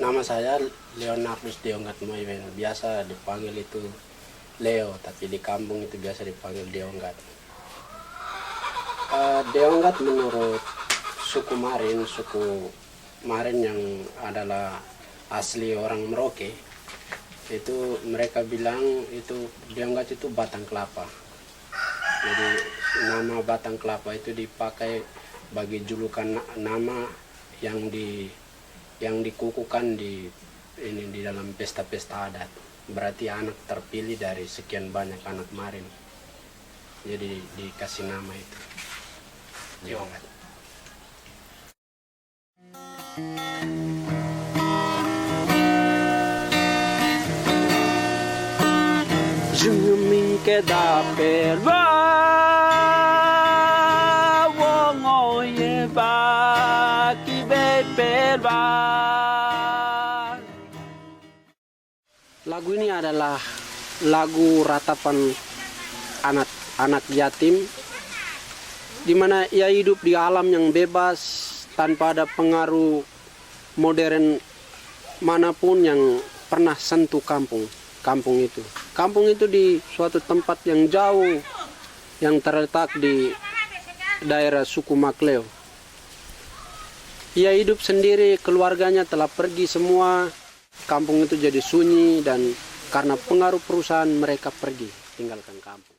Nama saya Leonardus Deonggat Moiwen. Biasa dipanggil itu Leo, tapi di kampung itu biasa dipanggil Deonggat. Deonggat menurut suku Marin yang adalah asli orang Merauke, itu mereka bilang itu Deonggat itu batang kelapa. Jadi nama batang kelapa itu dipakai bagi julukan nama yang dikukuhkan di dalam pesta-pesta adat. Berarti anak terpilih dari sekian banyak anak Marin. Jadi dikasih nama itu Deonggat. Juming ke dapelwa wongo ye ba ki be pelwa. Lagu ini adalah lagu ratapan anak yatim, di mana ia hidup di alam yang bebas tanpa ada pengaruh modern manapun yang pernah sentuh kampung itu. Kampung itu di suatu tempat yang jauh yang terletak di daerah suku Makleo. Ia hidup sendiri, keluarganya telah pergi semua. Kampung itu jadi sunyi dan karena pengaruh perusahaan mereka pergi tinggalkan kampung.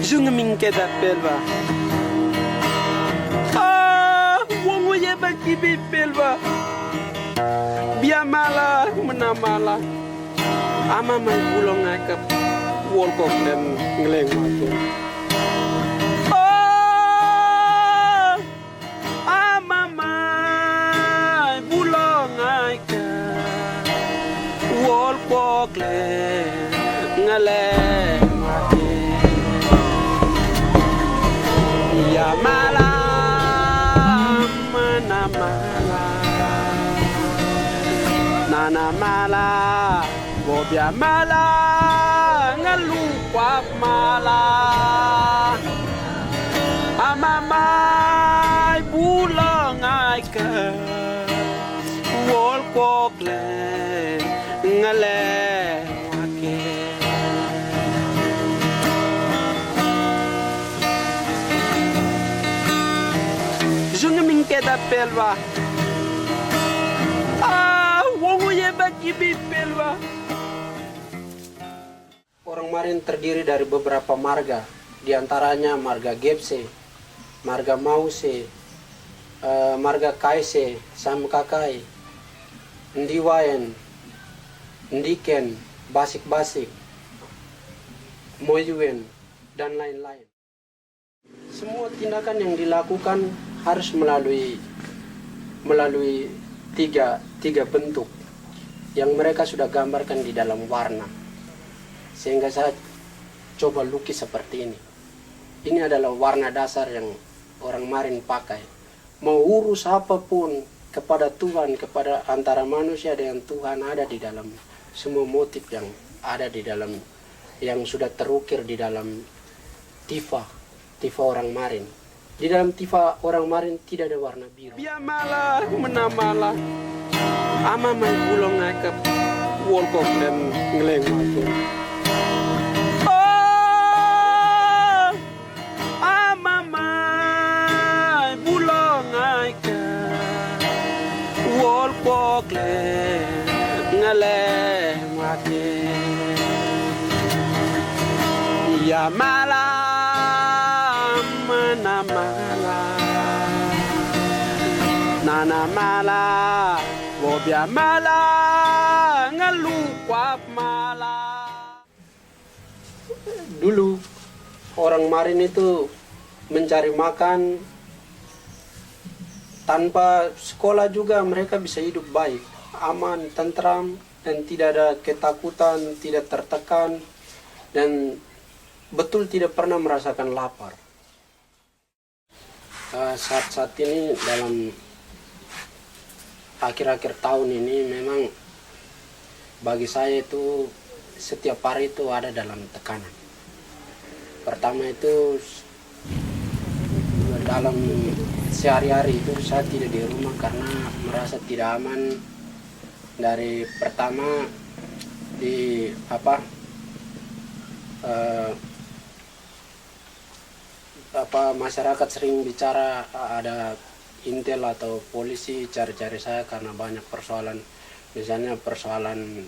Juming ke dapelwa wongo ye ba ki be pelwa. Biamala menamala ama mai bulong akap wol ko den ngeleng matu. Ama mai bulong akap wol ko ngeleng matu. Ya malam menamala nana mala bobia mala ngalukwap mala amamay bulang ay ka wol kokle ngale wake. Jungming ke dapelwa wongo ye ba ki be pelwa. Orang Marin terdiri dari beberapa marga, diantaranya marga Gepse, marga Mause, marga Kaise, Samkakai, Ndiwayen, Ndiken, Basik-Basik, Moyuen, dan lain-lain. Semua tindakan yang dilakukan harus melalui tiga bentuk yang mereka sudah gambarkan di dalam warna. Sehingga saya coba lukis seperti ini. Ini adalah warna dasar yang orang Marin pakai. Mau urus apapun kepada Tuhan, kepada antara manusia dengan Tuhan, ada di dalam semua motif yang ada di dalam, yang sudah terukir di dalam tifa orang Marin. Di dalam tifa orang Marin tidak ada warna biru. Biamala menamala ama mai bulong akap wol ko den ngeleng matu. Ama mai bulong akap wol ko ngeleng matu. Ya malam menamala nana mala wobia mala ngalukwap mala. Dulu orang Marin itu mencari makan, tanpa sekolah juga mereka bisa hidup baik, aman, tentram, dan tidak ada ketakutan, tidak tertekan, dan betul tidak pernah merasakan lapar. Saat-saat ini dalam akhir-akhir tahun ini memang bagi saya itu setiap hari itu ada dalam tekanan. Pertama itu dalam sehari-hari itu saya tidak di rumah karena merasa tidak aman. Dari pertama di masyarakat sering bicara ada intel atau polisi cari-cari saya karena banyak persoalan, misalnya persoalan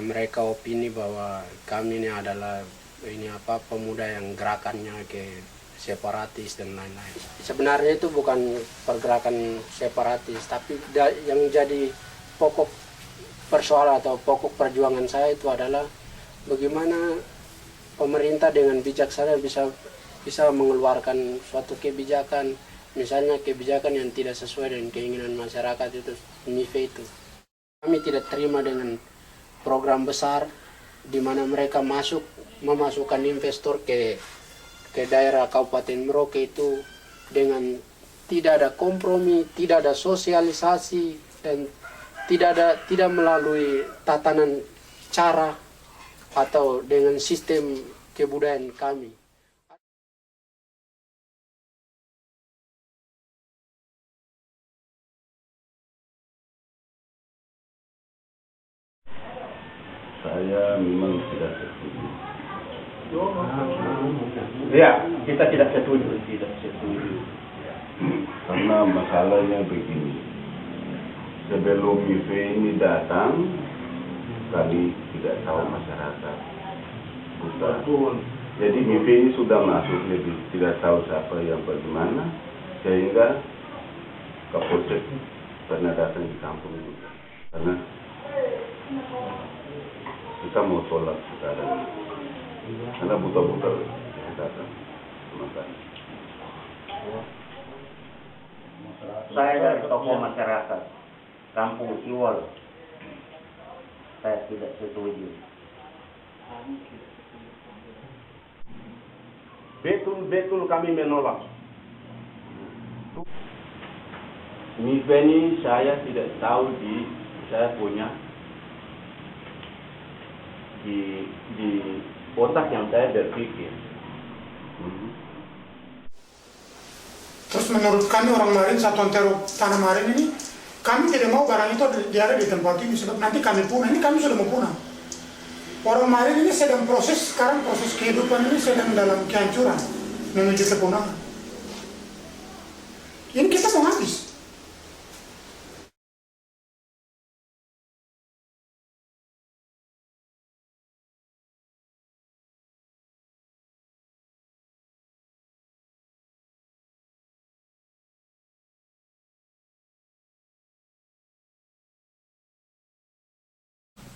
mereka opini bahwa kami ini adalah pemuda yang gerakannya ke separatis dan lain-lain. Sebenarnya itu bukan pergerakan separatis, tapi yang jadi pokok persoalan atau pokok perjuangan saya itu adalah bagaimana pemerintah dengan bijaksana bisa mengeluarkan suatu kebijakan, misalnya kebijakan yang tidak sesuai dengan keinginan masyarakat itu, MIFE itu. Kami tidak terima dengan program besar di mana mereka memasukkan investor ke daerah Kabupaten Merauke itu dengan tidak ada kompromi, tidak ada sosialisasi, dan tidak melalui tatanan cara atau dengan sistem kebudayaan kami. Saya memang tidak setuju. Ya, kita tidak setuju. Karena masalahnya begini. Sebelum MIFE ini datang, kami tidak tahu masyarakat. Betul. Jadi MIFE ini sudah masuk, lebih tidak tahu siapa yang bagaimana, sehingga Kapolsek pernah datang di kampung juga. Karena kita mau tolak sekarang, karena buta-buta datang. Saya dari tokoh masyarakat Kampung Iwal, saya tidak setuju. Betul kami menolak. MIFE ini saya tidak tahu saya punya di otak yang saya berpikir. Terus menurut kami orang Marin, Satuan Teror Tanah Marin ini, kami tidak mau barang itu ada di tempat ini, sebab nanti kami punah. Ini kami sudah mau punah. Orang Marin ini sedang sekarang proses kehidupan ini sedang dalam kehancuran, menuju kepunahan. Ini kita mau habis.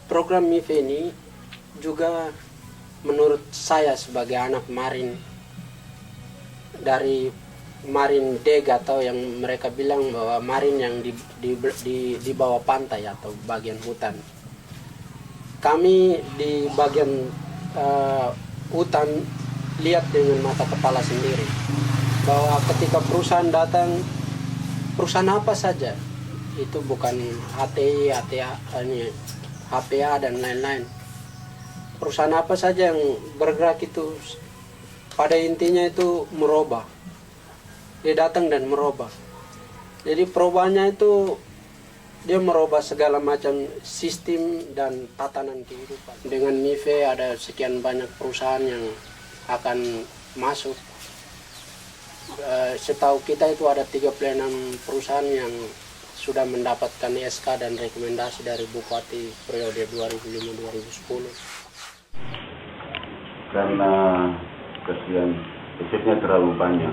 Program MIFE ini juga menurut saya sebagai anak Marin dari Marin Deg atau yang mereka bilang bahwa Marin yang di bawah pantai atau bagian hutan. Kami di bagian hutan lihat dengan mata kepala sendiri bahwa ketika perusahaan datang, perusahaan apa saja itu bukan HTI, HPA dan lain-lain. Perusahaan apa saja yang bergerak itu pada intinya itu merubah. Dia datang dan merubah. Jadi perubahannya itu dia merubah segala macam sistem dan tatanan kehidupan. Dengan MIFE ada sekian banyak perusahaan yang akan masuk. Setahu kita itu ada 36 perusahaan yang sudah mendapatkan SK dan rekomendasi dari Bupati periode 2005-2010. Karena kasihan efeknya terlalu banyak.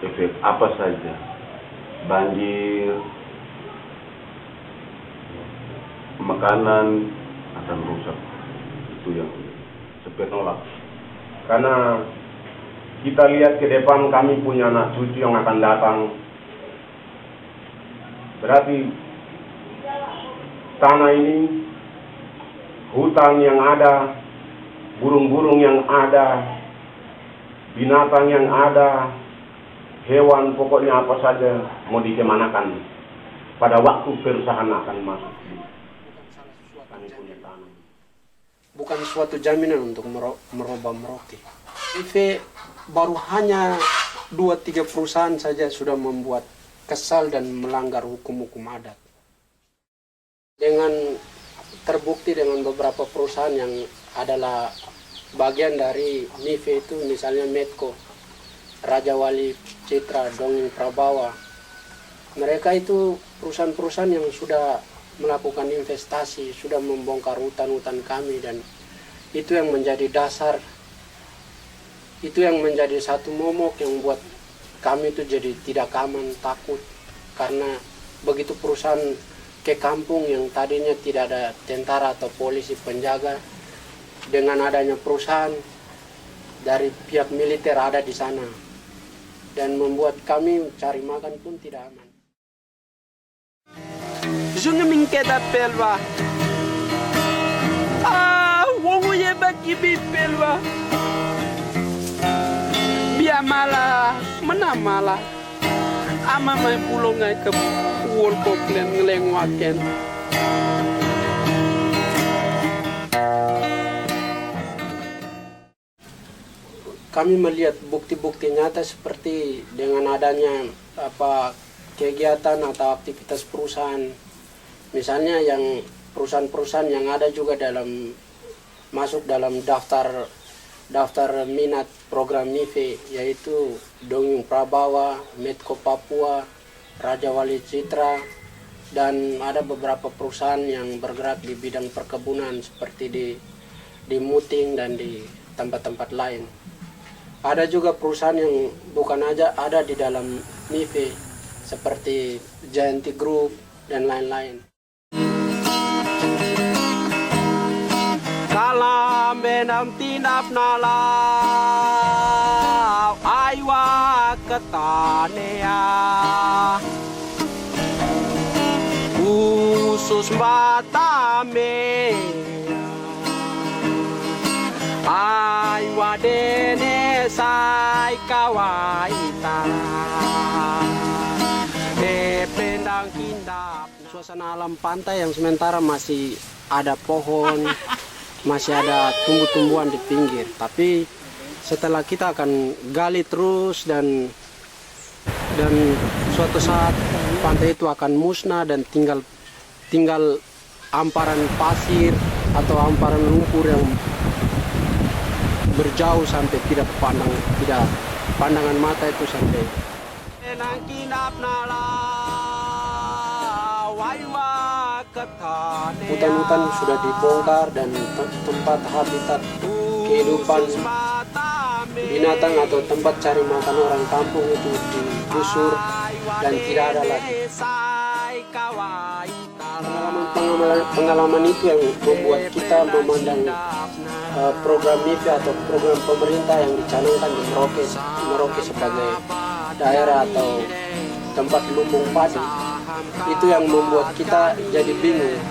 Efek apa saja, banjir, makanan akan rusak. Itu yang sepenola. Karena kita lihat ke depan, kami punya anak cucu yang akan datang. Berarti tanah ini, hutan yang ada, burung-burung yang ada, binatang yang ada, hewan, pokoknya apa saja mau dikemanakan. Pada waktu perusahaan akan masuk. Kami punya tanah. Bukan suatu jaminan untuk merubah Merauke. MIFE baru hanya 2-3 perusahaan saja sudah membuat kesal dan melanggar hukum-hukum adat. Dengan terbukti dengan beberapa perusahaan yang adalah bagian dari MIFE itu, misalnya Medco, Raja Wali Citra, Dongeng Prabawa. Mereka itu perusahaan-perusahaan yang sudah melakukan investasi, sudah membongkar hutan-hutan kami, dan itu yang menjadi dasar, itu yang menjadi satu momok yang buat kami itu jadi tidak aman, takut. Karena begitu perusahaan ke kampung yang tadinya tidak ada tentara atau polisi penjaga, dengan adanya perusahaan dari pihak militer ada di sana, dan membuat kami cari makan pun tidak aman. Junge min keda pelwa. Wongo ye baki bi pelwa. Bia mala, mana mala. Ama mai pulo ngai ke wol ko klen ngeleng waken. Kami melihat bukti-bukti nyata seperti dengan adanya kegiatan atau aktivitas perusahaan, misalnya yang perusahaan-perusahaan yang ada juga masuk dalam daftar minat program MIFE, yaitu Dongeng Prabawa, Medco Papua, Raja Wali Citra, dan ada beberapa perusahaan yang bergerak di bidang perkebunan seperti di Muting dan di tempat-tempat lain. Ada juga perusahaan yang bukan aja ada di dalam MIFE seperti Jayanti Group dan lain-lain. Kalam benam tinap nalau aiwa ketanea khusus batame aiwa dene sai kawaita pendang kindap. Suasana alam pantai yang sementara masih ada pohon, masih ada tumbuh-tumbuhan di pinggir, tapi setelah kita akan gali terus dan suatu saat pantai itu akan musnah dan tinggal amparan pasir atau amparan lumpur yang berjauh sampai tidak pandangan mata itu sampai. Hutan-hutan sudah dibongkar dan tempat habitat kehidupan binatang atau tempat cari makan orang kampung itu digusur dan tidak ada lagi. Pengalaman itu yang membuat kita memandang program MIFE atau program pemerintah yang dicanangkan di Merauke sebagai daerah atau tempat lumbung padi, itu yang membuat kita jadi bingung.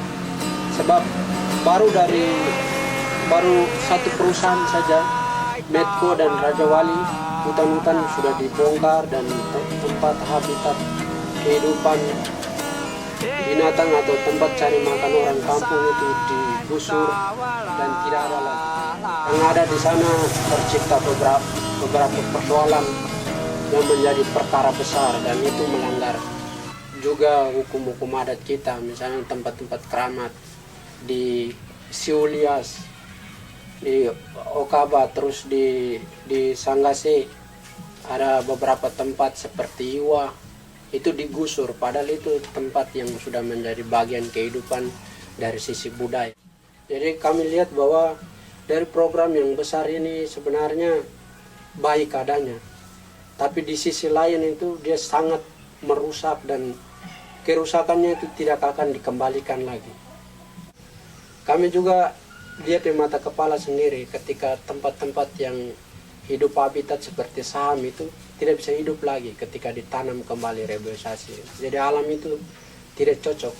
Sebab baru satu perusahaan saja, Medco dan Raja Wali, hutan-hutan sudah dibongkar dan tempat habitat kehidupan binatang atau tempat cari makan orang kampung itu digusur dan tidak ada lagi. Yang ada di sana tercipta beberapa persoalan yang menjadi perkara besar, dan itu melanggar juga hukum-hukum adat kita. Misalnya tempat-tempat keramat di Siulias, di Okaba, terus di Sanggase ada beberapa tempat seperti Iwa itu digusur, padahal itu tempat yang sudah menjadi bagian kehidupan dari sisi budaya. Jadi kami lihat bahwa dari program yang besar ini sebenarnya baik adanya, tapi di sisi lain itu dia sangat merusak dan kerusakannya itu tidak akan dikembalikan lagi. Kami juga lihat di mata kepala sendiri ketika tempat-tempat yang hidup habitat seperti saham itu tidak bisa hidup lagi ketika ditanam kembali reboisasi. Jadi alam itu tidak cocok.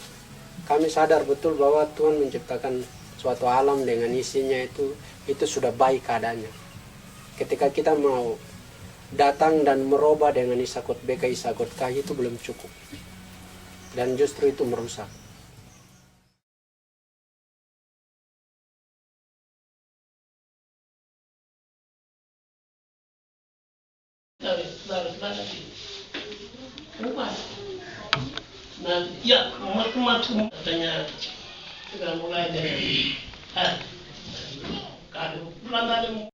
Kami sadar betul bahwa Tuhan menciptakan suatu alam dengan isinya itu sudah baik adanya. Ketika kita mau datang dan merubah dengan isakot beka isakot kai itu belum cukup, dan justru itu merusak. lagi. Bukan. Nah, ya, macam-macam katanya sudah mulai dari kalau bulan